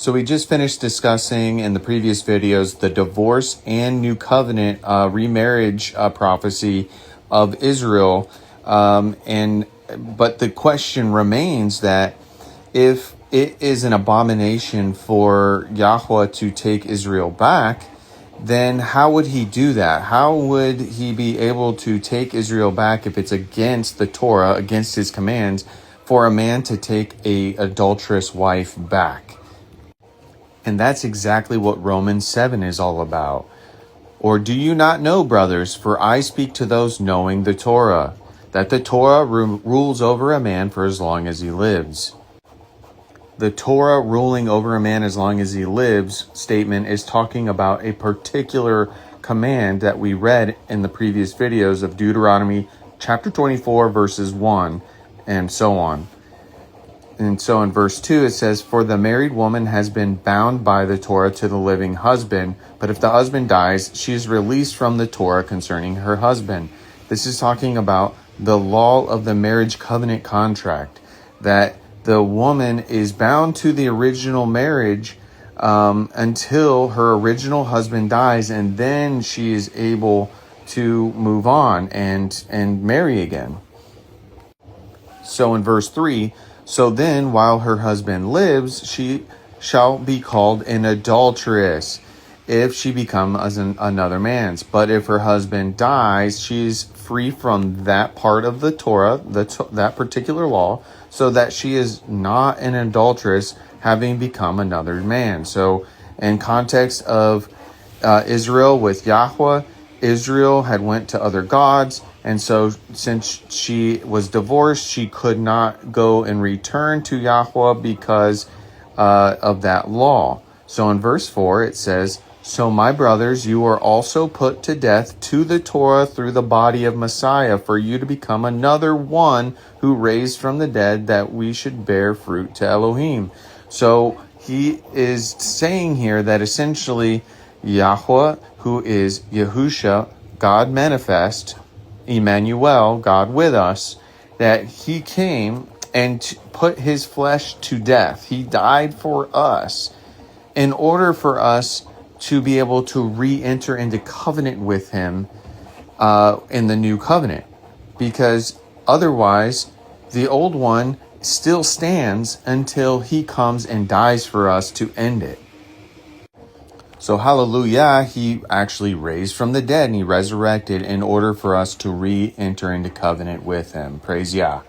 So we just finished discussing in the previous videos the divorce and new covenant remarriage prophecy of Israel. But the question remains that if it is an abomination for Yahuah to take Israel back, then how would he do that? How would he be able to take Israel back if it's against the Torah, against his commands, for a man to take a adulterous wife back? And that's exactly what Romans 7 is all about. Or do you not know, brothers, for I speak to those knowing the Torah, that the Torah rules over a man for as long as he lives. The Torah ruling over a man as long as he lives statement is talking about a particular command that we read in the previous videos of Deuteronomy chapter 24, verses 1, and so on. And so in verse 2, it says, for the married woman has been bound by the Torah to the living husband, but if the husband dies, she is released from the Torah concerning her husband. This is talking about the law of the marriage covenant contract, that the woman is bound to the original marriage until her original husband dies, and then she is able to move on and marry again. So in verse 3, so then, while her husband lives, she shall be called an adulteress if she becomes another man's. But if her husband dies, she is free from that part of the Torah, that particular law, so that she is not an adulteress, having become another man. So in context of Israel with Yahuah, Israel had went to other gods, and so since she was divorced, she could not go and return to Yahuah because of that law. So in verse 4, it says, so my brothers, you are also put to death to the Torah through the body of Messiah, for you to become another one who raised from the dead, that we should bear fruit to Elohim. So he is saying here that essentially Yahuah, who is Yahusha, God manifest, Emmanuel, God with us, that he came and put his flesh to death. He died for us in order for us to be able to re-enter into covenant with him in the new covenant. Because otherwise, the old one still stands until he comes and dies for us to end it. So hallelujah, he actually raised from the dead and he resurrected in order for us to re-enter into covenant with him. Praise Yah.